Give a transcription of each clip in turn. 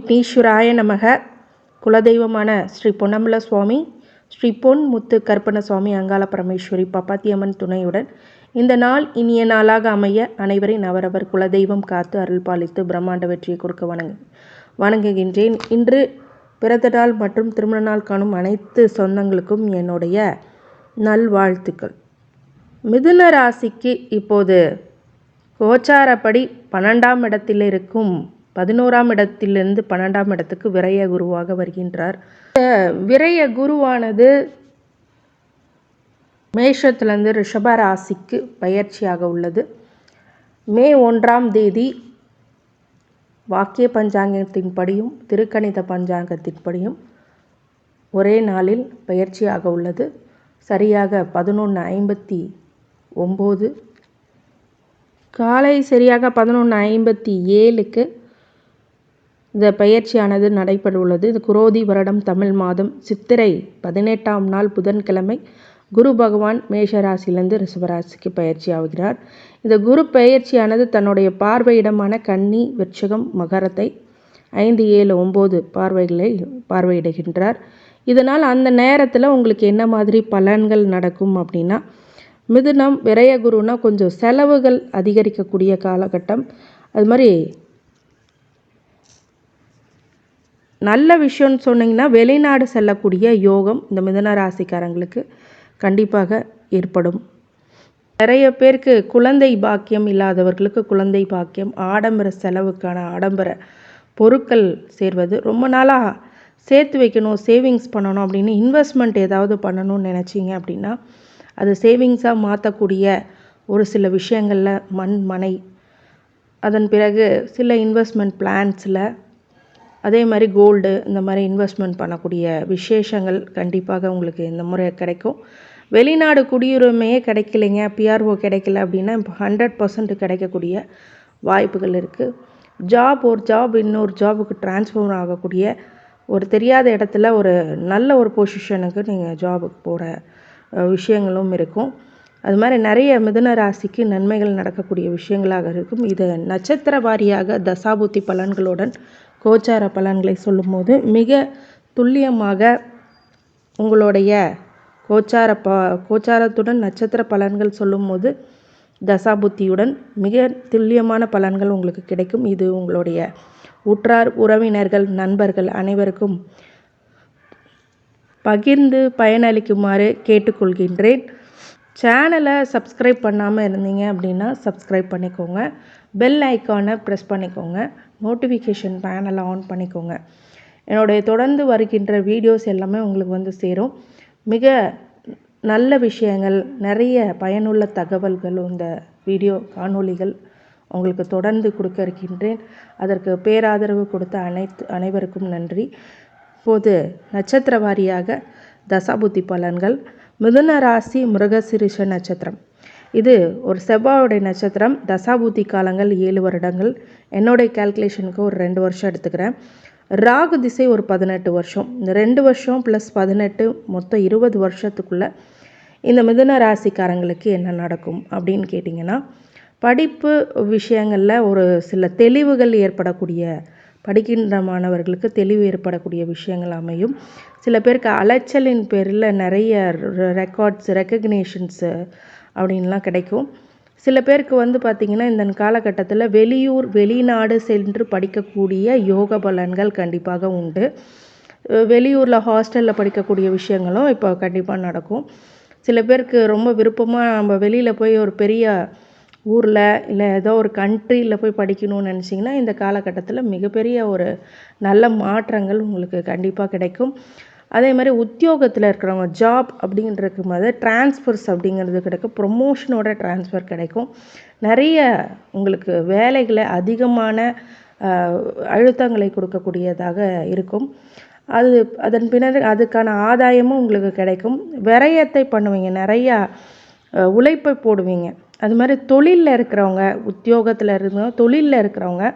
விக்னேஸ்வராய நமக. குலதெய்வமான ஸ்ரீ பொன்னம்பல சுவாமி, ஸ்ரீ பொன் முத்து கற்பன சுவாமி, அங்காள பரமேஸ்வரி, பப்பாத்தியம்மன் துணையுடன் இந்த நாள் இனிய நாளாக அமைய அனைவரின் அவரவர் குலதெய்வம் காத்து அருள் பாலித்து பிரம்மாண்ட வெற்றியை கொடுக்க வணங்குகின்றேன். இன்று பிறந்த நாள் மற்றும் திருமண நாள் காணும் அனைத்து சொந்தங்களுக்கும் என்னுடைய நல்வாழ்த்துக்கள். மிதுன ராசிக்கு இப்போது கோச்சாரப்படி 12ஆம் இடத்தில் இருக்கும் 11ஆம் இடத்திலிருந்து 12ஆம் இடத்துக்கு விரய குருவாக வருகின்றார். விரய குருவானது மேஷத்திலிருந்து ரிஷப ராசிக்கு பயிற்சியாக உள்ளது. மே 1ஆம் தேதி வாக்கிய பஞ்சாங்கத்தின்படியும் திருக்கணித பஞ்சாங்கத்தின்படியும் ஒரே நாளில் பயிற்சியாக உள்ளது. சரியாக 11:59 காலை சரியாக 11:57க்கு இந்த பயிற்சியானது நடைபெற உள்ளது. இது குரோதி வருடம் தமிழ் மாதம் சித்திரை 18ஆம் நாள் புதன்கிழமை குரு பகவான் மேஷராசிலிருந்து ரிஷபராசிக்கு பயிற்சி ஆகிறார். இந்த குரு பயிற்சியானது தன்னுடைய பார்வையிடமான கன்னி, விருச்சிகம், மகரத்தை 5, 7, 9 பார்வைகளை பார்வையிடுகின்றார். இதனால் அந்த நேரத்தில் உங்களுக்கு என்ன மாதிரி பலன்கள் நடக்கும் அப்படின்னா, மிதுனம் விரய குருனா கொஞ்சம் செலவுகள் அதிகரிக்கக்கூடிய காலகட்டம். அது மாதிரி நல்ல விஷயம்னு சொன்னிங்கன்னா வெளிநாடு செல்லக்கூடிய யோகம் இந்த மிதுன ராசிக்காரங்களுக்கு கண்டிப்பாக ஏற்படும். நிறைய பேருக்கு குழந்தை பாக்கியம் இல்லாதவர்களுக்கு குழந்தை பாக்கியம், ஆடம்பர செலவுக்கான ஆடம்பர பொருட்கள் சேர்வது, ரொம்ப நாளாக சேர்த்து வைக்கணும், சேவிங்ஸ் பண்ணணும் அப்படின்னு இன்வெஸ்ட்மெண்ட் ஏதாவது பண்ணணும்னு நினச்சிங்க அப்படின்னா அது சேவிங்ஸாக மாற்றக்கூடிய ஒரு சில விஷயங்களில் மனை, அதன் பிறகு சில இன்வெஸ்ட்மெண்ட் பிளான்ஸில், அதே மாதிரி கோல்டு, இந்த மாதிரி இன்வெஸ்ட்மெண்ட் பண்ணக்கூடிய விசேஷங்கள் கண்டிப்பாக உங்களுக்கு இந்த முறை கிடைக்கும். வெளிநாடு குடியுரிமையே கிடைக்கலைங்க, பிஆர்ஓ கிடைக்கல அப்படின்னா இப்போ 100% கிடைக்கக்கூடிய வாய்ப்புகள் இருக்குது. ஒரு ஜாப் இன்னொரு ஜாபுக்கு டிரான்ஸ்ஃபர் ஆகக்கூடிய, ஒரு தெரியாத இடத்துல ஒரு நல்ல ஒரு பொசிஷனுக்கு நீங்கள் ஜாபுக்கு போகிற விஷயங்களும் இருக்கும். அது மாதிரி நிறைய மிதுன ராசிக்கு நன்மைகள் நடக்கக்கூடிய விஷயங்களாக இருக்கும். இது நட்சத்திர வாரியாக தசாபுத்தி பலன்களுடன் கோச்சார பலன்களை சொல்லும்போது மிக துல்லியமாக உங்களுடைய கோச்சாரத்துடன் நட்சத்திர பலன்கள் சொல்லும்போது தசாபுத்தியுடன் மிக துல்லியமான பலன்கள் உங்களுக்கு கிடைக்கும். இது உங்களுடைய உற்றார் உறவினர்கள், நண்பர்கள் அனைவருக்கும் பகிர்ந்து பயனளிக்குமாறு கேட்டுக்கொள்கின்றேன். சேனலை சப்ஸ்கிரைப் பண்ணாமல் இருந்தீங்க அப்படின்னா சப்ஸ்கிரைப் பண்ணிக்கோங்க. பெல் ஐக்கானை ப்ரெஸ் பண்ணிக்கோங்க. நோட்டிஃபிகேஷன் பேனலை ஆன் பண்ணிக்கோங்க. என்னுடைய தொடர்ந்து வருகின்ற வீடியோஸ் எல்லாமே உங்களுக்கு வந்து சேரும். மிக நல்ல விஷயங்கள், நிறைய பயனுள்ள தகவல்கள் இந்த வீடியோ காணொளிகள் உங்களுக்கு தொடர்ந்து கொடுக்க இருக்கின்றேன். அதற்கு பேராதரவு கொடுத்த அனைவருக்கும் நன்றி. இப்போது நட்சத்திர வாரியாக தசாபுத்தி பலன்கள். மிதுன ராசி மிருகசிரிஷ நட்சத்திரம். இது ஒரு செவ்வாயுடைய நட்சத்திரம். தசாபுத்தி காலங்கள் 7 வருடங்கள். என்னுடைய கால்குலேஷனுக்கு ஒரு 2 வருஷம் எடுத்துக்கிறேன். ராகு திசை ஒரு 18 வருஷம். இந்த 2 வருஷம் ப்ளஸ் 18 மொத்தம் 20 வருஷத்துக்குள்ளே இந்த மிதுன ராசிக்காரங்களுக்கு என்ன நடக்கும் அப்படின்னு கேட்டிங்கன்னா, படிப்பு விஷயங்களில் ஒரு சில தெளிவுகள் ஏற்படக்கூடிய, படிக்கின்ற மாணவர்களுக்கு தெளிவு ஏற்படக்கூடிய விஷயங்கள் அமையும். சில பேருக்கு அலைச்சலின் பேரில் நிறைய ரெக்கக்னேஷன்ஸு அப்படின்லாம் கிடைக்கும். சில பேருக்கு வந்து பார்த்திங்கன்னா இந்த காலகட்டத்தில் வெளிநாடு சென்று படிக்கக்கூடிய யோக பலன்கள் கண்டிப்பாக உண்டு. வெளியூரில் ஹாஸ்டலில் படிக்கக்கூடிய விஷயங்களும் இப்போ கண்டிப்பாக நடக்கும். சில பேருக்கு ரொம்ப விருப்பமாக நம்ம வெளியில் போய் ஒரு பெரிய ஊரில் இல்லை ஏதோ ஒரு கண்ட்ரியில் போய் படிக்கணும்னு நினச்சிங்கன்னா இந்த காலகட்டத்தில் மிகப்பெரிய ஒரு நல்ல மாற்றங்கள் உங்களுக்கு கண்டிப்பாக கிடைக்கும். அதே மாதிரி உத்தியோகத்தில் இருக்கிறவங்க ஜாப் அப்படின்றது மாதிரி டிரான்ஸ்ஃபர்ஸ் அப்படிங்கிறது கிடைக்கும். ப்ரொமோஷனோட டிரான்ஸ்ஃபர் கிடைக்கும். நிறைய உங்களுக்கு வேலைகளை அதிகமான அழுத்தங்களை கொடுக்கக்கூடியதாக இருக்கும். அதன் பின்னர் அதுக்கான ஆதாயமும் உங்களுக்கு கிடைக்கும். விரயத்தை பண்ணுவீங்க, நிறையா உழைப்பை போடுவீங்க. அது மாதிரி தொழிலில் இருக்கிறவங்க, உத்தியோகத்தில் இருக்கிறவங்க, தொழிலில் இருக்கிறவங்க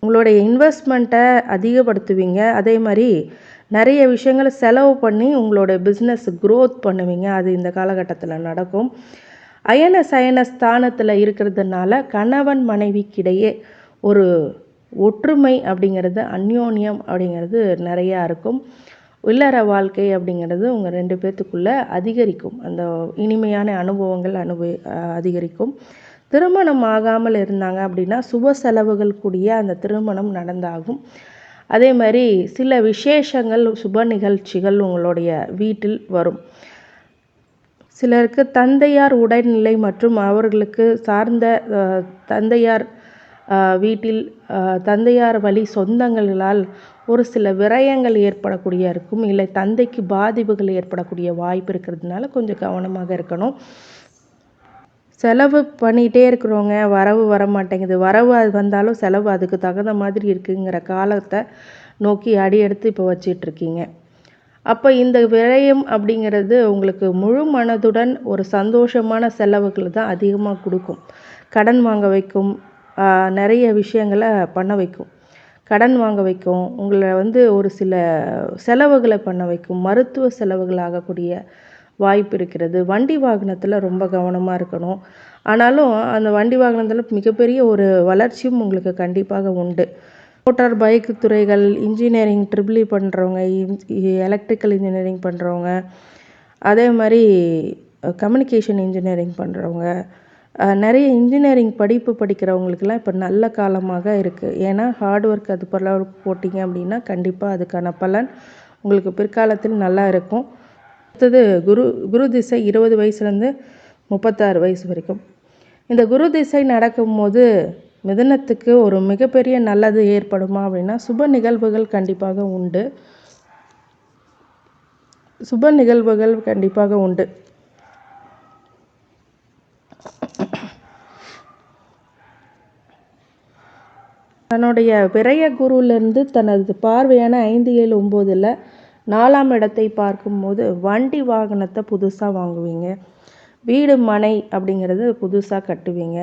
உங்களுடைய இன்வெஸ்ட்மெண்ட்டை அதிகப்படுத்துவீங்க. அதே மாதிரி நிறைய விஷயங்களை செலவு பண்ணி உங்களோட பிஸ்னஸ் க்ரோத் பண்ணுவீங்க. அது இந்த காலகட்டத்தில் நடக்கும். அயன சயன ஸ்தானத்தில் இருக்கிறதுனால கணவன் மனைவிக்கிடையே ஒரு ஒற்றுமை அப்படிங்கிறது, அந்யோன்யம் அப்படிங்கிறது நிறையா இருக்கும். இல்லற வாழ்க்கை அப்படிங்கிறது உங்கள் 2 பேர்த்துக்குள்ளே அதிகரிக்கும். அந்த இனிமையான அனுபவங்கள் அதிகரிக்கும். திருமணம் ஆகாமல் இருந்தாங்க அப்படின்னா சுப செலவுகள் கூடிய அந்த திருமணம் நடந்தாகும். அதே மாதிரி சில விசேஷங்கள், சுப நிகழ்ச்சிகள் உங்களுடைய வீட்டில் வரும். சிலருக்கு தந்தையார் உடல்நிலை மற்றும் அவர்களுக்கு சார்ந்த தந்தையார் வீட்டில் தந்தையார் வழி சொந்தங்களால் ஒரு சில விரயங்கள் ஏற்படக்கூடிய இருக்கும். இல்லை தந்தைக்கு பாதிப்புகள் ஏற்படக்கூடிய வாய்ப்பு இருக்கிறதுனால கொஞ்சம் கவனமாக இருக்கணும். செலவு பண்ணிகிட்டே இருக்கிறவங்க, வரவு வர மாட்டேங்குது, வரவு அது வந்தாலும் செலவு அதுக்கு தகுந்த மாதிரி இருக்குங்கிற காலத்தை நோக்கி அடி எடுத்து இப்போ வச்சிட்ருக்கீங்க. அப்போ இந்த விரயம் அப்படிங்கிறது உங்களுக்கு முழு மனதுடன் ஒரு சந்தோஷமான செலவுகள் தான் அதிகமாக கொடுக்கும். கடன் வாங்க வைக்கும், நிறைய விஷயங்களை பண்ண வைக்கும். கடன் வாங்க வைக்கும், உங்களை ஒரு சில செலவுகளை பண்ண வைக்கும், மருத்துவ செலவுகள் ஆகக்கூடிய வாய்ப்பு இருக்கிறது. வண்டி வாகனத்தில் ரொம்ப கவனமாக இருக்கணும். ஆனாலும் அந்த வண்டி வாகனத்தில் மிகப்பெரிய ஒரு வளர்ச்சியும் உங்களுக்கு கண்டிப்பாக உண்டு. மோட்டார் பைக் துறைகள், இன்ஜினியரிங் ட்ரிபிள் இ பண்ணுறவங்க, எலக்ட்ரிக்கல் இன்ஜினியரிங் பண்ணுறவங்க, அதே மாதிரி கம்யூனிகேஷன் இன்ஜினியரிங் பண்ணுறவங்க, நிறைய இன்ஜினியரிங் படிப்பு படிக்கிறவங்களுக்கெல்லாம் இப்போ நல்ல காலமாக இருக்குது. ஏன்னா ஹார்ட் ஒர்க் அது போல போட்டிங்க அப்படின்னா கண்டிப்பாக அதுக்கான பலன் உங்களுக்கு பிற்காலத்தில் நல்லா இருக்கும். அடுத்தது குரு திசை 20 வயசுலேருந்து 36 வயசு வரைக்கும். இந்த குரு திசை நடக்கும்போது மிதுனத்துக்கு ஒரு மிகப்பெரிய நல்லது ஏற்படுமா அப்படின்னா சுப நிகழ்வுகள் கண்டிப்பாக உண்டு. சுப நிகழ்வுகள் கண்டிப்பாக உண்டு. தன்னுடைய விரய குருவிலேருந்து தனது பார்வையான 5, 7, 9ல் 4ஆம் இடத்தை பார்க்கும்போது வண்டி வாகனத்தை புதுசாக வாங்குவீங்க. வீடு மனை அப்படிங்கிறது புதுசாக கட்டுவீங்க.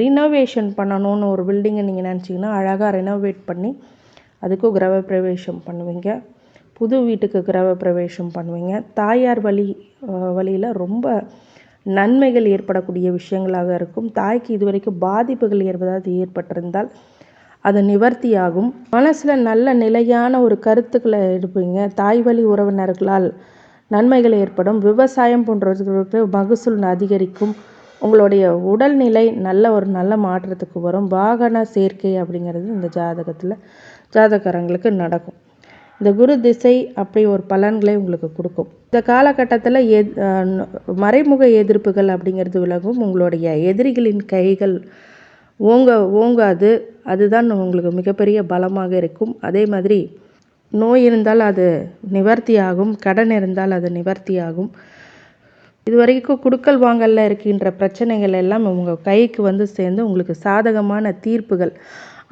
ரினோவேஷன் பண்ணணும்னு ஒரு பில்டிங்கை நீங்கள் நினச்சிங்கன்னா அழகாக ரெனோவேட் பண்ணி அதுக்கும் கிரக பிரவேசம் பண்ணுவீங்க. புது வீட்டுக்கு கிரக பிரவேசம் பண்ணுவீங்க. தாயார் வழியில் ரொம்ப நன்மைகள் ஏற்படக்கூடிய விஷயங்களாக இருக்கும். தாய்க்கு இதுவரைக்கும் பாதிப்புகள் ஏற்பட்டிருந்தால் அது நிவர்த்தியாகும். மனசில் நல்ல நிலையான ஒரு கருத்துக்களை எடுப்பீங்க. தாய் வழி உறவினர்களால் நன்மைகள் ஏற்படும். விவசாயம் போன்றவர்களுக்கு மகசூல் அதிகரிக்கும். உங்களுடைய உடல்நிலை நல்ல மாற்றத்துக்கு வரும். வாகன சேர்க்கை அப்படிங்கிறது இந்த ஜாதகக்காரங்களுக்கு நடக்கும். இந்த குரு திசை அப்படி ஒரு பலன்களை உங்களுக்கு கொடுக்கும். இந்த காலகட்டத்தில் மறைமுக எதிர்ப்புகள் அப்படிங்கிறது விலகும். உங்களுடைய எதிரிகளின் கைகள் ஓங்காது. அதுதான் உங்களுக்கு மிகப்பெரிய பலமாக இருக்கும். அதே மாதிரி நோய் இருந்தால் அது நிவர்த்தியாகும். கடன் இருந்தால் அது நிவர்த்தியாகும். இது வரைக்கும் குடுக்கல் வாங்கலில் இருக்கின்ற பிரச்சனைகள் எல்லாம் உங்கள் கைக்கு சேர்ந்து உங்களுக்கு சாதகமான தீர்ப்புகள்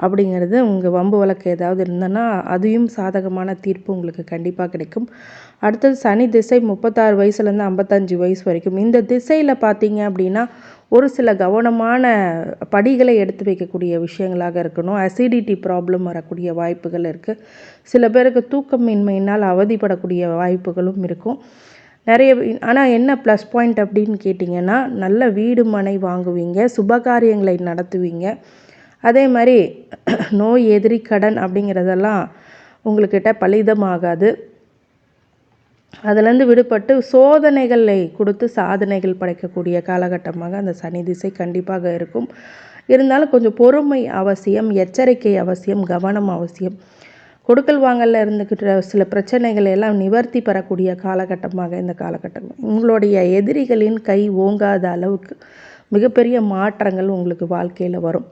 அப்படிங்கிறது உங்கள் வம்பு வழக்கு ஏதாவது இருந்ததுன்னா அதையும் சாதகமான தீர்ப்பு உங்களுக்கு கண்டிப்பாக கிடைக்கும். அடுத்தது சனி திசை 36 வயசுலேருந்து 55 வயசு வரைக்கும். இந்த திசையில் பார்த்தீங்க அப்படின்னா ஒரு சில கவனமான படிகளை எடுத்து வைக்கக்கூடிய விஷயங்களாக இருக்கணும். அசிடிட்டி ப்ராப்ளம் வரக்கூடிய வாய்ப்புகள் இருக்குது. சில பேருக்கு தூக்கமின்மையினால் அவதிப்படக்கூடிய வாய்ப்புகளும் இருக்கும். ஆனால் என்ன ப்ளஸ் பாயிண்ட் அப்படின்னு கேட்டிங்கன்னா நல்ல வீடு மனை வாங்குவீங்க, சுபகாரியங்களை நடத்துவீங்க. அதே மாதிரி நோய் எதிரி கடன் அப்படிங்கிறதெல்லாம் உங்கள்கிட்ட பலிதமாகாது. அதிலேருந்து விடுபட்டு சோதனைகளை கொடுத்து சாதனைகள் படைக்கக்கூடிய காலகட்டமாக அந்த சனி திசை கண்டிப்பாக இருக்கும். இருந்தாலும் கொஞ்சம் பொறுமை அவசியம், எச்சரிக்கை அவசியம், கவனம் அவசியம். கொடுக்கல் வாங்கலில் இருந்துக்கிட்ட சில பிரச்சனைகளை எல்லாம் நிவர்த்தி பெறக்கூடிய காலகட்டமாக இந்த காலகட்டம். உங்களுடைய எதிரிகளின் கை ஓங்காத அளவுக்கு மிகப்பெரிய மாற்றங்கள் உங்களுக்கு வாழ்க்கையில் வரும்.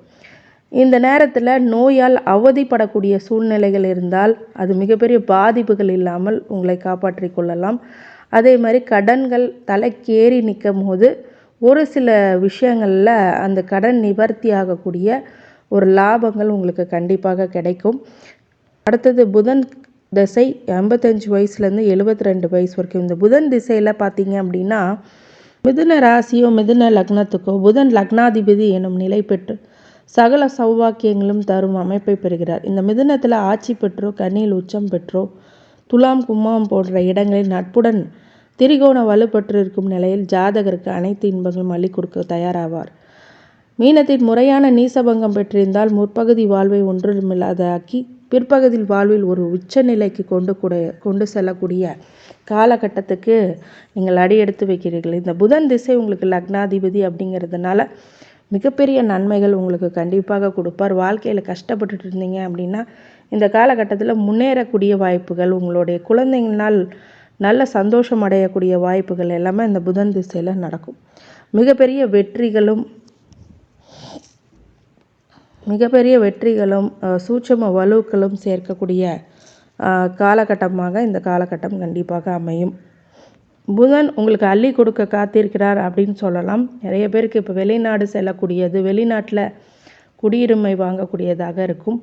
இந்த நேரத்தில் நோயால் அவதிப்படக்கூடிய சூழ்நிலைகள் இருந்தால் அது மிகப்பெரிய பாதிப்புகள் இல்லாமல் உங்களை காப்பாற்றி கொள்ளலாம். அதே மாதிரி கடன்கள் தலைக்கேறி நிற்கும் போது ஒரு சில விஷயங்களில் அந்த கடன் நிவர்த்தி ஆகக்கூடிய ஒரு லாபங்கள் உங்களுக்கு கண்டிப்பாக கிடைக்கும். அடுத்தது புதன் திசை 55 வயசுலேருந்து 72 வயசு வரைக்கும். இந்த புதன் திசையில் பார்த்தீங்க அப்படின்னா மிதுன ராசியோ மிதுன லக்னத்துக்கோ புதன் லக்னாதிபதி எனும் நிலை பெற்று சகல சௌபாக்கியங்களும் தரும் அமைப்பை பெறுகிறார். இந்த மிதுனத்தில் ஆட்சி பெற்றோ, கன்னியில் உச்சம் பெற்றோ, துலாம் கும்பம் போன்ற இடங்களில் நட்புடன் திரிகோண வலுப்பெற்று இருக்கும் நிலையில் ஜாதகருக்கு அனைத்து இன்பங்களும் அள்ளி கொடுக்க தயாராவார். மீனத்தின் முறையான நீசபங்கம் பெற்றிருந்தால் முற்பகுதி வாழ்வை ஒன்றுமில்லாதாக்கி பிற்பகுதியில் வாழ்வில் ஒரு உச்சநிலைக்கு கொண்டு செல்லக்கூடிய காலகட்டத்துக்கு நீங்கள் அடியெடுத்து வைக்கிறீர்கள். இந்த புதன் திசை உங்களுக்கு லக்னாதிபதி அப்படிங்கிறதுனால மிகப்பெரிய நன்மைகள் உங்களுக்கு கண்டிப்பாக கொடுப்பார். வாழ்க்கையில் கஷ்டப்பட்டுட்டு இருந்தீங்க அப்படின்னா இந்த காலகட்டத்தில் முன்னேறக்கூடிய வாய்ப்புகள், உங்களுடைய குழந்தைங்களால் நல்ல சந்தோஷம் அடையக்கூடிய வாய்ப்புகள் எல்லாமே இந்த புதன் திசையில் நடக்கும். மிகப்பெரிய வெற்றிகளும் சூட்சம வலுக்களும் சேர்க்கக்கூடிய காலகட்டமாக இந்த காலகட்டம் கண்டிப்பாக அமையும். புதன் உங்களுக்கு அள்ளி கொடுக்க காத்திருக்கிறார் அப்படின்னு சொல்லலாம். நிறைய பேருக்கு இப்போ வெளிநாடு செல்லக்கூடியது, வெளிநாட்டில் குடியுரிமை வாங்கக்கூடியதாக இருக்கும்.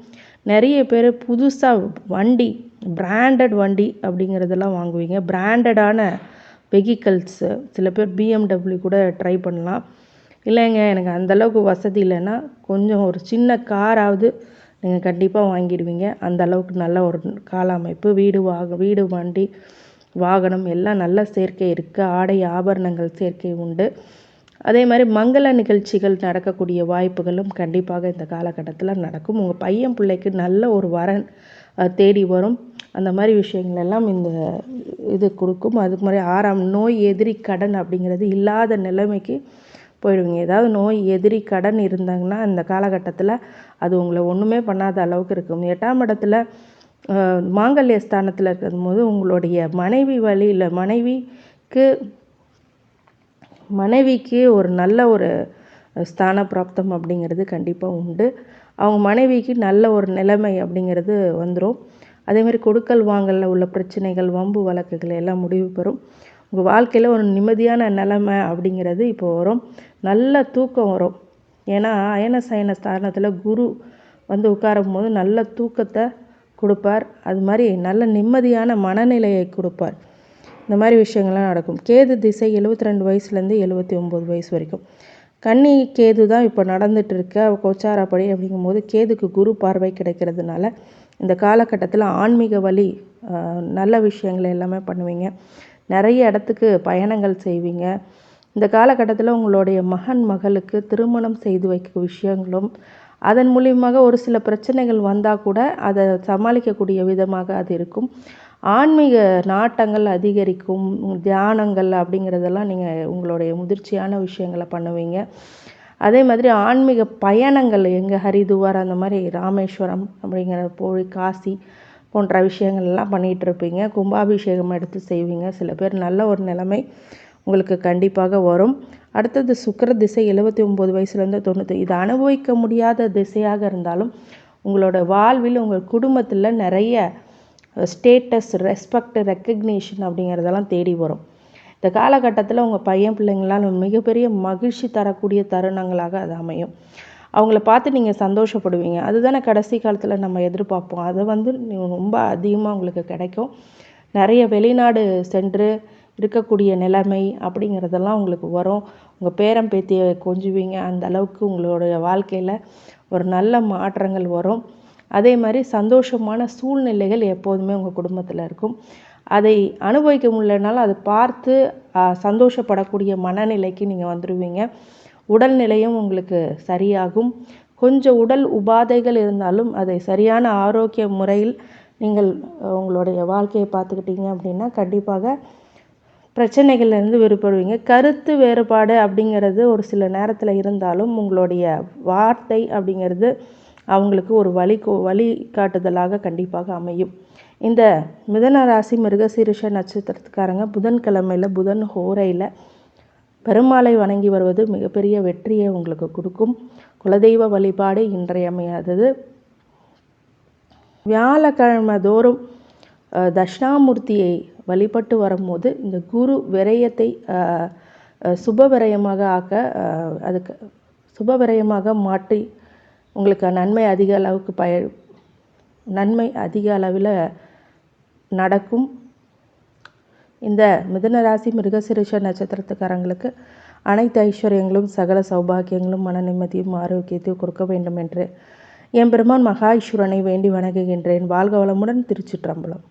நிறைய பேர் புதுசாக வண்டி, பிராண்டட் வண்டி அப்படிங்கிறதெல்லாம் வாங்குவீங்க. பிராண்டடான வெஹிக்கல்ஸு, சில பேர் BMW கூட ட்ரை பண்ணலாம். இல்லைங்க எனக்கு அந்தளவுக்கு வசதி இல்லைன்னா கொஞ்சம் ஒரு சின்ன காராவது நீங்கள் கண்டிப்பாக வாங்கிடுவீங்க. அந்த அளவுக்கு நல்ல ஒரு கால அமைப்பு. வீடு, வண்டி, வாகனம் எல்லாம் நல்ல சேர்க்கை இருக்குது. ஆடை ஆபரணங்கள் சேர்க்கை உண்டு. அதே மாதிரி மங்கள நிகழ்ச்சிகள் நடக்கக்கூடிய வாய்ப்புகளும் கண்டிப்பாக இந்த காலகட்டத்தில் நடக்கும். உங்கள் பையன் பிள்ளைக்கு நல்ல ஒரு வரன் தேடி வரும். அந்த மாதிரி விஷயங்கள் எல்லாம் இந்த இது கொடுக்கும். அதுக்கு மாதிரி 6ஆம் நோய், எதிரி, கடன் அப்படிங்கிறது இல்லாத நிலைமைக்கு போயிடுவீங்க. ஏதாவது நோய், எதிரி, கடன் இருந்தாங்கன்னா இந்த காலகட்டத்தில் அது உங்களை ஒன்றுமே பண்ணாத அளவுக்கு இருக்கும். 8ஆம் இடத்துல மாங்கல்ய ஸ்தானத்தில் இருக்கும் போது உங்களுடைய மனைவிக்கு ஒரு நல்ல ஒரு ஸ்தான பிராப்தம் அப்படிங்கிறது கண்டிப்பாக உண்டு. அவங்க மனைவிக்கு நல்ல ஒரு நிலைமை அப்படிங்கிறது வந்துடும். அதேமாதிரி கொடுக்கல் வாங்கலில் உள்ள பிரச்சனைகள், வம்பு வழக்குகள் எல்லாம் முடிவு பெறும். உங்கள் வாழ்க்கையில் ஒரு நிம்மதியான நிலைமை அப்படிங்கிறது இப்போ வரும். நல்ல தூக்கம் வரும். ஏன்னா அயன சயன ஸ்தானத்தில் குரு வந்து உட்காரும் போது நல்ல தூக்கத்தை கொடுப்பார். அது மாதிரி நல்ல நிம்மதியான மனநிலையை கொடுப்பார். இந்த மாதிரி விஷயங்கள்லாம் நடக்கும். கேது திசை 72 வயசுலேருந்து 79 வயசு வரைக்கும். கன்னி கேது தான் இப்போ நடந்துட்டு இருக்க கோச்சாரப்படி. அப்படிங்கும்போது கேதுக்கு குரு பார்வை கிடைக்கிறதுனால இந்த காலகட்டத்தில் ஆன்மீக வழி நல்ல விஷயங்களை எல்லாமே பண்ணுவீங்க. நிறைய இடத்துக்கு பயணங்கள் செய்வீங்க. இந்த காலகட்டத்தில் உங்களுடைய மகளுக்கு திருமணம் செய்து வைக்க விஷயங்களும், அதன் மூலியமாக ஒரு சில பிரச்சனைகள் வந்தால் கூட அதை சமாளிக்கக்கூடிய விதமாக அது இருக்கும். ஆன்மீக நாட்டங்கள் அதிகரிக்கும். தியானங்கள் அப்படிங்கிறதெல்லாம் நீங்கள் உங்களுடைய முதிர்ச்சியான விஷயங்களை பண்ணுவீங்க. அதே மாதிரி ஆன்மீக பயணங்கள் ஹரிதுவார், அந்த மாதிரி ராமேஸ்வரம் அப்படிங்கிற போய் காசி போன்ற விஷயங்கள்லாம் பண்ணிகிட்டு இருப்பீங்க. கும்பாபிஷேகம் எடுத்து செய்வீங்க. சில பேர் நல்ல ஒரு நிலைமை உங்களுக்கு கண்டிப்பாக வரும். அடுத்தது சுக்கிர திசை 79 வயசுலேருந்து 90. இது அனுபவிக்க முடியாத திசையாக இருந்தாலும் உங்களோட வாழ்வில், உங்கள் குடும்பத்தில் நிறைய ஸ்டேட்டஸ், ரெஸ்பெக்ட், ரெக்கக்னேஷன் அப்படிங்கிறதெல்லாம் தேடி வரும். இந்த காலகட்டத்தில் உங்கள் பையன் பிள்ளைங்களால் மிகப்பெரிய மகிழ்ச்சி தரக்கூடிய தருணங்களாக அது அமையும். அவங்கள பார்த்து நீங்கள் சந்தோஷப்படுவீங்க. அதுதானே கடைசி காலத்தில் நம்ம எதிர்பார்ப்போம். அது ரொம்ப அதிகமாக உங்களுக்கு கிடைக்கும். நிறைய வெளிநாடு சென்று இருக்கக்கூடிய நிலைமை அப்படிங்கிறதெல்லாம் உங்களுக்கு வரும். உங்கள் பேரன் பேத்தியை கொஞ்சுவீங்க. அந்த அளவுக்கு உங்களுடைய வாழ்க்கையில் ஒரு நல்ல மாற்றங்கள் வரும். அதே மாதிரி சந்தோஷமான சூழ்நிலைகள் எப்போதுமே உங்கள் குடும்பத்தில் இருக்கும். அதை அனுபவிக்க முடியலனாலும் அதை பார்த்து சந்தோஷப்படக்கூடிய மனநிலைக்கு நீங்கள் வந்துடுவீங்க. உடல்நிலையும் உங்களுக்கு சரியாகும். கொஞ்சம் உடல் உபாதைகள் இருந்தாலும் அதை சரியான ஆரோக்கிய முறையில் நீங்கள் உங்களுடைய வாழ்க்கையை பார்த்துக்கிட்டீங்க அப்படின்னா கண்டிப்பாக பிரச்சனைகள்லேருந்து விடுபடுவீங்க. கருத்து வேறுபாடு அப்படிங்கிறது ஒரு சில நேரத்தில் இருந்தாலும் உங்களுடைய வார்த்தை அப்படிங்கிறது அவங்களுக்கு ஒரு வழிகாட்டுதலாக கண்டிப்பாக அமையும். இந்த மிதுன ராசி மிருகசீரிஷ நட்சத்திரத்துக்காரங்க புதன்கிழமையில் புதன் ஹோரையில் பெருமாளை வணங்கி வருவது மிகப்பெரிய வெற்றியை உங்களுக்கு கொடுக்கும். குலதெய்வ வழிபாடு இன்றையமையாதது. வியாழக்கிழமை தோறும் தட்சிணாமூர்த்தியை வழிபட்டு வரும்போது இந்த குரு விரயத்தை சுபவிரயமாக அதுக்கு சுபவிரயமாக மாற்றி உங்களுக்கு நன்மை அதிக அளவில் நடக்கும். இந்த மிதுனராசி மிருகசீரிஷ நட்சத்திரத்துக்காரங்களுக்கு அனைத்து ஐஸ்வர்யங்களும், சகல சௌபாகியங்களும், மன நிம்மதியும், ஆரோக்கியத்தையும் கொடுக்க வேண்டும் என்று எம்பெருமான் மகா ஈஸ்வரனை வேண்டி வணங்குகின்றேன். வாழ்க வளமுடன். திருச்சிற்றம்பலம்.